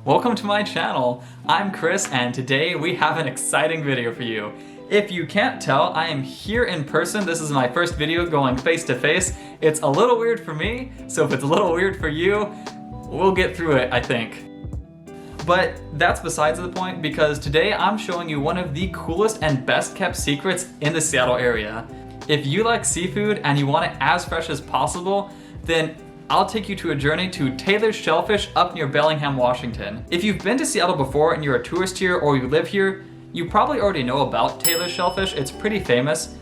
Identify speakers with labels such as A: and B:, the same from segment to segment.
A: Welcome to my channel. I'm Chris and today we have an exciting video for you. If you can't tell, I am here in person. This is my first video going face to face. It's a little weird for me, so if it's a little weird for you, we'll get through it, I think. But that's besides the point because today I'm showing you one of the coolest and best kept secrets in the Seattle area. If you like seafood and you want it as fresh as possible, then I'll take you to a journey to Taylor's Shellfish up near Bellingham, Washington. If you've been to Seattle before and you're a tourist here or you live here, you probably already know about Taylor's Shellfish. It's pretty famous,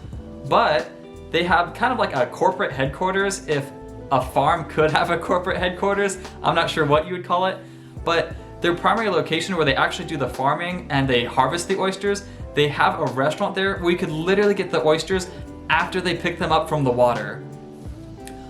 A: but they have kind of like a corporate headquarters. If a farm could have a corporate headquarters, I'm not sure what you would call it, but their primary location where they actually do the farming and they harvest the oysters, they have a restaurant there where you could literally get the oysters after they pick them up from the water.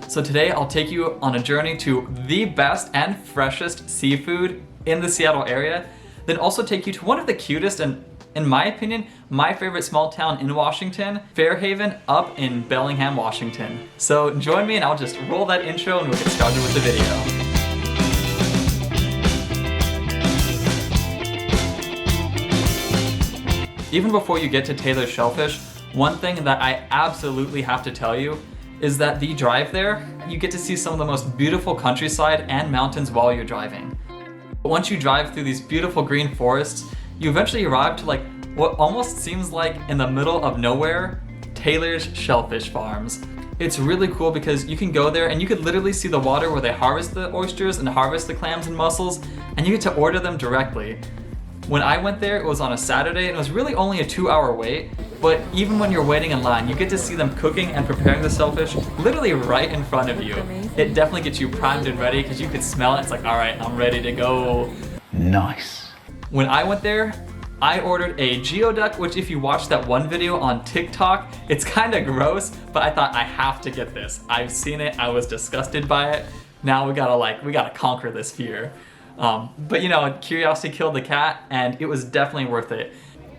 A: So today I'll take you on a journey to the best and freshest seafood in the Seattle area, then also take you to one of the cutest and, in my opinion, my favorite small town in Washington, Fairhaven, up in Bellingham, Washington. So join me and I'll just roll that intro and we'll get started with the video. Even before you get to Taylor's Shellfish, one thing that I absolutely have to tell you is that the drive there, you get to see some of the most beautiful countryside and mountains while you're driving. But once you drive through these beautiful green forests, you eventually arrive to like what almost seems like in the middle of nowhere, Taylor's Shellfish Farms. It's really cool because you can go there and you could literally see the water where they harvest the oysters and harvest the clams and mussels, and you get to order them directly. When I went there, it was on a Saturday and it was really only a 2-hour wait, but even when you're waiting in line, you get to see them cooking and preparing the shellfish literally right in front of you. It definitely gets you primed and ready because you could smell it. It's like, all right, I'm ready to go.
B: Nice.
A: When I went there, I ordered a geoduck, which if you watch that one video on TikTok, it's kind of gross, but I thought I have to get this. I've seen it, I was disgusted by it. Now we gotta conquer this fear. But you know, curiosity killed the cat and it was definitely worth it.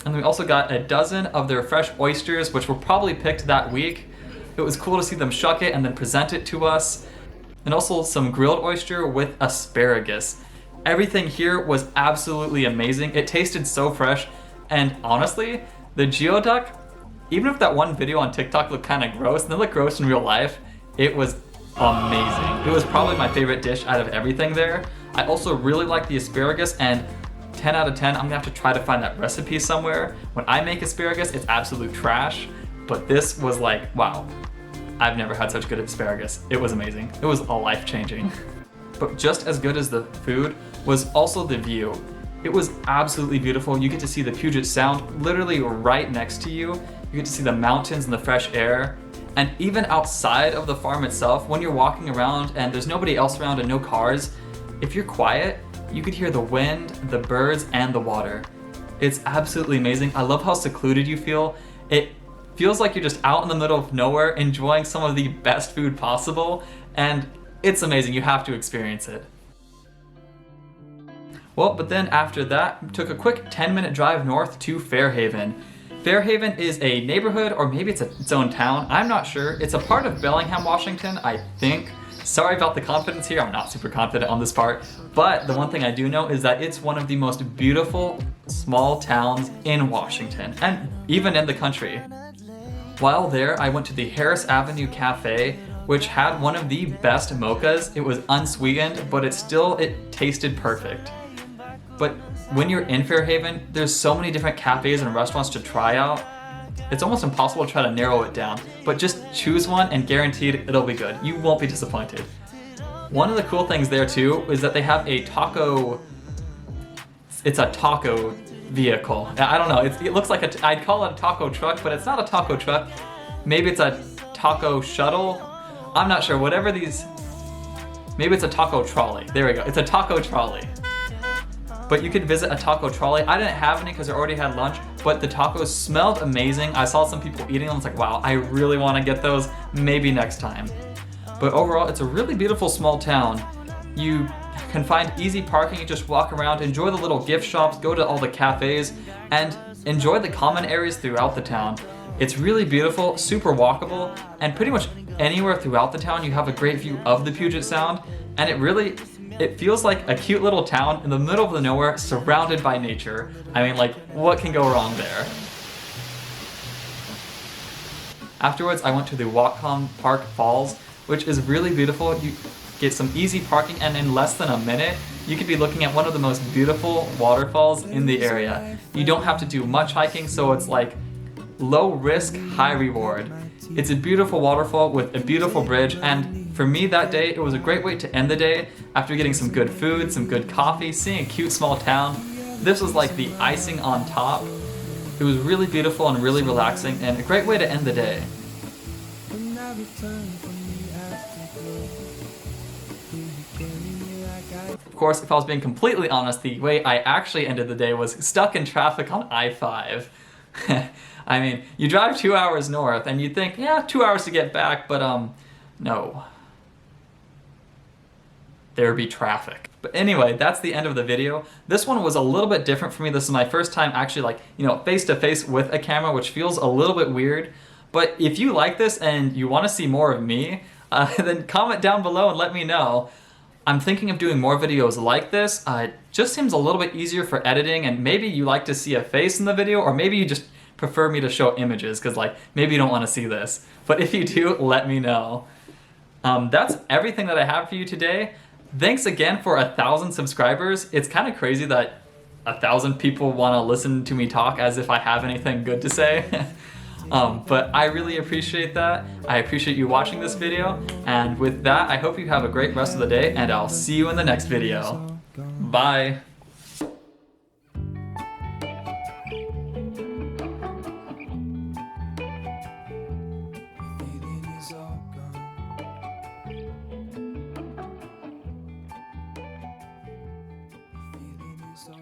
A: And we also got a dozen of their fresh oysters, which were probably picked that week. It was cool to see them shuck it and then present it to us. And also some grilled oyster with asparagus. Everything here was absolutely amazing. It tasted so fresh. And honestly, the geoduck, even if that one video on TikTok looked kind of gross, and it looked gross in real life, it was amazing. It was probably my favorite dish out of everything there. I also really like the asparagus, and 10 out of 10, I'm gonna have to try to find that recipe somewhere. When I make asparagus, it's absolute trash, but this was like, wow, I've never had such good asparagus. It was amazing. It was life-changing. But just as good as the food was also the view. It was absolutely beautiful. You get to see the Puget Sound literally right next to you. You get to see the mountains and the fresh air. And even outside of the farm itself, when you're walking around and there's nobody else around and no cars, if you're quiet, you could hear the wind, the birds, and the water. It's absolutely amazing. I love how secluded you feel. It feels like you're just out in the middle of nowhere enjoying some of the best food possible, and it's amazing. You have to experience it. Well, but then after that, we took a quick 10-minute drive north to Fairhaven. Fairhaven is a neighborhood, or maybe it's its own town. I'm not sure. It's a part of Bellingham, Washington, I think. Sorry about the confidence here, I'm not super confident on this part, but the one thing I do know is that it's one of the most beautiful small towns in Washington, and even in the country. While there, I went to the Harris Avenue Cafe, which had one of the best mochas. It was unsweetened, but it tasted perfect. But when you're in Fairhaven, there's so many different cafes and restaurants to try out. It's almost impossible to try to narrow it down, but just choose one and guaranteed it'll be good. You won't be disappointed. One of the cool things there too is that they have a taco, it's a taco vehicle. I don't know, it looks like I'd call it a taco truck, but it's not a taco truck. Maybe it's a taco shuttle. I'm not sure, maybe it's a taco trolley. There we go, it's a taco trolley. But you could visit a taco trolley. I didn't have any because I already had lunch, but the tacos smelled amazing. I saw some people eating them. It's like, wow, I really want to get those. Maybe next time. But overall, it's a really beautiful small town. You can find easy parking. You just walk around, enjoy the little gift shops, go to all the cafes, and enjoy the common areas throughout the town. It's really beautiful, super walkable, and pretty much anywhere throughout the town you have a great view of the Puget Sound, and it really It feels like a cute little town in the middle of the nowhere surrounded by nature. I mean, like, what can go wrong there? Afterwards, I went to the Whatcom Park Falls, which is really beautiful. You get some easy parking, and in less than a minute, you could be looking at one of the most beautiful waterfalls in the area. You don't have to do much hiking, so it's like low risk, high reward. It's a beautiful waterfall with a beautiful bridge, and for me that day, it was a great way to end the day after getting some good food, some good coffee, seeing a cute small town. This was like the icing on top. It was really beautiful and really relaxing, and a great way to end the day. Of course, if I was being completely honest, the way I actually ended the day was stuck in traffic on I-5. I mean, you drive 2 hours north and you'd think, yeah, 2 hours to get back, but no. There would be traffic. But anyway, that's the end of the video. This one was a little bit different for me. This is my first time actually, like, you know, face to face with a camera, which feels a little bit weird. But if you like this and you want to see more of me, then comment down below and let me know. I'm thinking of doing more videos like this. It just seems a little bit easier for editing, and maybe you like to see a face in the video, or maybe you just prefer me to show images, because like, maybe you don't want to see this. But if you do, let me know. That's everything that I have for you today. Thanks again for 1,000 subscribers. It's kind of crazy that 1,000 people want to listen to me talk as if I have anything good to say. But I really appreciate that. I appreciate you watching this video. And with that, I hope you have a great rest of the day, and I'll see you in the next video. Bye.
B: So